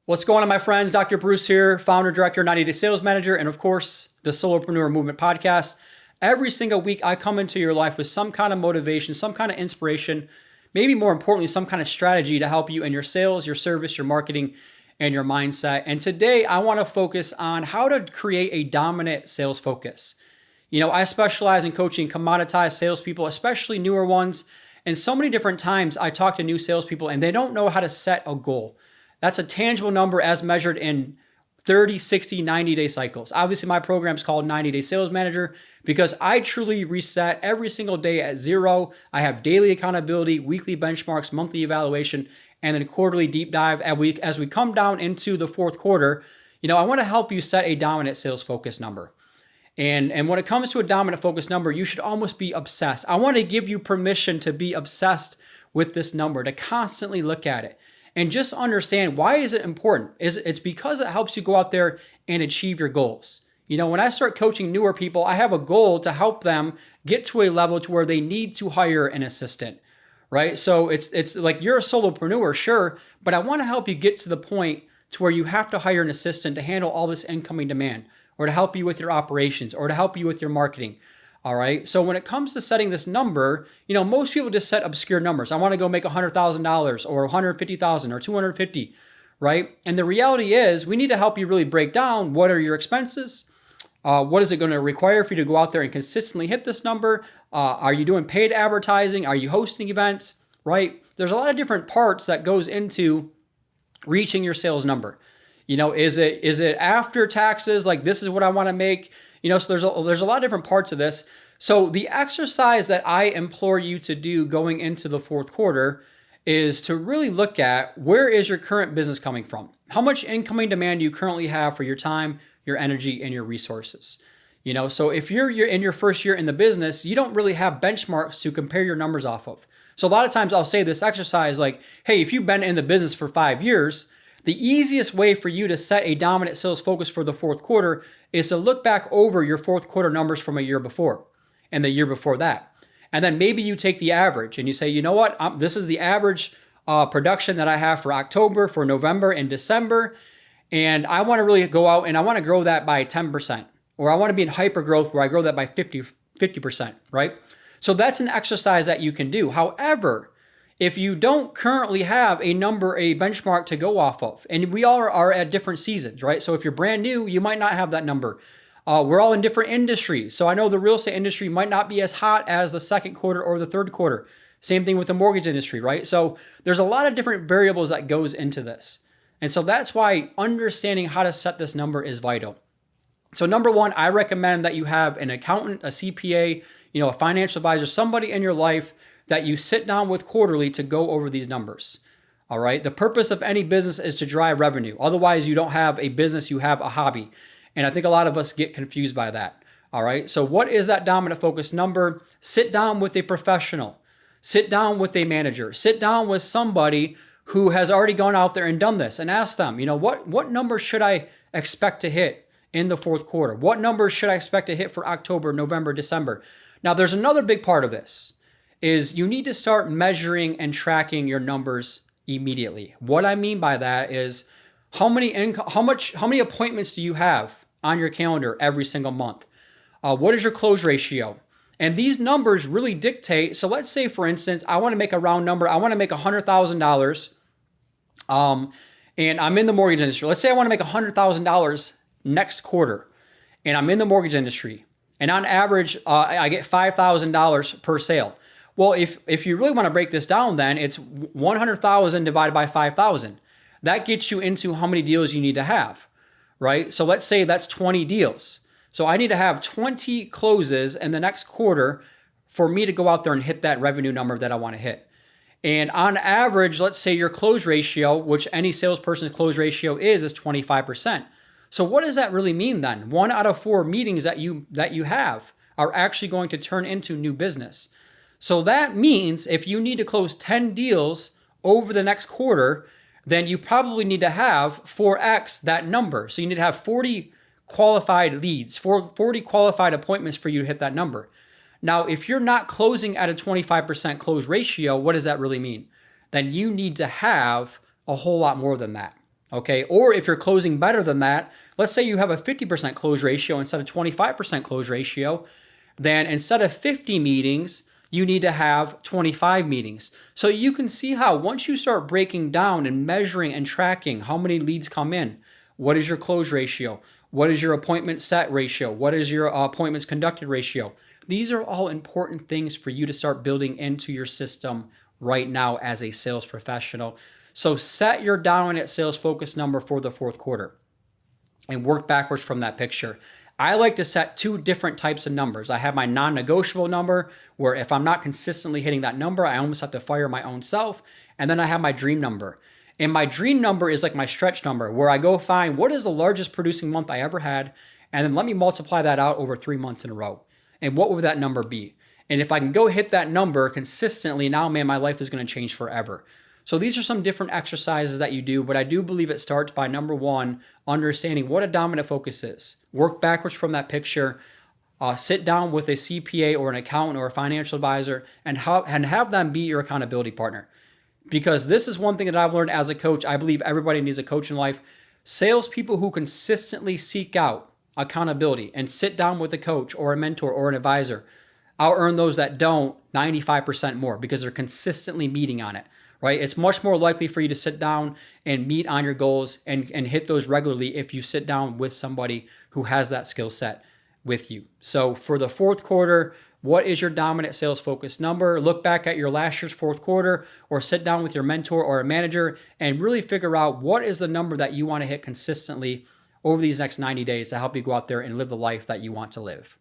What's going on, my friends? Dr. Bruce here, founder, director, 90-Day Sales Manager, and of course, the Solopreneur Movement Podcast. Every single week, I come into your life with some kind of motivation, some kind of inspiration, maybe more importantly, some kind of strategy to help you in your sales, your service, your marketing, and your mindset. And today, I want to focus on how to create a dominant sales focus. You know, I specialize in coaching commoditized salespeople, especially newer ones. And so many different times I talk to new salespeople and they don't know how to set a goal. That's a tangible number as measured in 30, 60, 90-day cycles. Obviously, my program is called 90-Day Sales Manager because I truly reset every single day at zero. I have daily accountability, weekly benchmarks, monthly evaluation, and then quarterly deep dive. As we come down into the fourth quarter, I want to help you set a dominant sales focus number. And when it comes to a dominant focus number, you should almost be obsessed. I want to give you permission to be obsessed with this number, to constantly look at it. And just understand, why is it important? It's because it helps you go out there and achieve your goals. When I start coaching newer people, I have a goal to help them get to a level to where they need to hire an assistant, right? So it's like you're a solopreneur, sure, but I want to help you get to the point to where you have to hire an assistant to handle all this incoming demand, or to help you with your operations, or to help you with your marketing. All right. So when it comes to setting this number, most people just set obscure numbers. I want to go make $100,000 or $150,000 or $250, right? And the reality is we need to help you really break down what are your expenses. What is it going to require for you to go out there and consistently hit this number? Are you doing paid advertising? Are you hosting events, right? There's a lot of different parts that goes into reaching your sales number. Is it after taxes? Like, this is what I want to make. So there's a lot of different parts of this. So the exercise that I implore you to do going into the fourth quarter is to really look at, where is your current business coming from? How much incoming demand do you currently have for your time, your energy, and your resources? So if you're in your first year in the business, you don't really have benchmarks to compare your numbers off of. So a lot of times I'll say this exercise like, hey, if you've been in the business for 5 years, the easiest way for you to set a dominant sales focus for the fourth quarter is to look back over your fourth quarter numbers from a year before and the year before that. And then maybe you take the average and you say, you know what, this is the average production that I have for October, for November, and December. And I want to really go out and I want to grow that by 10%. Or I want to be in hyper growth where I grow that by 50%, right? So that's an exercise that you can do. However, if you don't currently have a number, a benchmark to go off of, and we all are at different seasons, right? So if you're brand new, you might not have that number. We're all in different industries. So I know the real estate industry might not be as hot as the second quarter or the third quarter. Same thing with the mortgage industry, right? So there's a lot of different variables that goes into this. And so that's why understanding how to set this number is vital. So number one, I recommend that you have an accountant, a CPA, a financial advisor, somebody in your life that you sit down with quarterly to go over these numbers. All right. The purpose of any business is to drive revenue. Otherwise, you don't have a business, you have a hobby. And I think a lot of us get confused by that. All right. So what is that dominant focus number? Sit down with a professional. Sit down with a manager. Sit down with somebody who has already gone out there and done this and ask them, what number should I expect to hit in the fourth quarter? What numbers should I expect to hit for October, November, December? Now, there's another big part of this. Is you need to start measuring and tracking your numbers immediately. What I mean by that is how many appointments do you have on your calendar every single month? What is your close ratio? And these numbers really dictate. So let's say, for instance, I want to make a round number. I want to make $100,000. And I'm in the mortgage industry. Let's say I want to make $100,000 next quarter, and I'm in the mortgage industry. And on average, I get $5,000 per sale. Well, if you really want to break this down, then it's 100,000 divided by 5,000. That gets you into how many deals you need to have, right? So let's say that's 20 deals. So I need to have 20 closes in the next quarter for me to go out there and hit that revenue number that I want to hit. And on average, let's say your close ratio, which any salesperson's close ratio is 25%. So what does that really mean then? 1 out of 4 meetings that you have are actually going to turn into new business. So that means if you need to close 10 deals over the next quarter, then you probably need to have 4x that number. So you need to have 40 qualified leads, 40 qualified appointments for you to hit that number. Now, if you're not closing at a 25% close ratio, what does that really mean? Then you need to have a whole lot more than that. Okay. Or if you're closing better than that, let's say you have a 50% close ratio instead of 25% close ratio, then instead of 50 meetings, you need to have 25 meetings. So you can see how once you start breaking down and measuring and tracking how many leads come in, what is your close ratio? What is your appointment set ratio? What is your appointments conducted ratio? These are all important things for you to start building into your system right now as a sales professional. So set your dominant sales focus number for the fourth quarter and work backwards from that picture. I like to set two different types of numbers. I have my non-negotiable number, where if I'm not consistently hitting that number, I almost have to fire my own self. And then I have my dream number. And my dream number is like my stretch number, where I go find what is the largest producing month I ever had, and then let me multiply that out over 3 months in a row. And what would that number be? And if I can go hit that number consistently, now, man, my life is going to change forever. So these are some different exercises that you do, but I do believe it starts by, number one, understanding what a dominant focus is. Work backwards from that picture. Sit down with a CPA or an accountant or a financial advisor and have them be your accountability partner. Because this is one thing that I've learned as a coach. I believe everybody needs a coach in life. Salespeople who consistently seek out accountability and sit down with a coach or a mentor or an advisor out-earn those that don't 95% more, because they're consistently meeting on it, right? It's much more likely for you to sit down and meet on your goals and hit those regularly if you sit down with somebody who has that skill set with you. So for the fourth quarter, what is your dominant sales focus number? Look back at your last year's fourth quarter, or sit down with your mentor or a manager and really figure out what is the number that you want to hit consistently over these next 90 days to help you go out there and live the life that you want to live.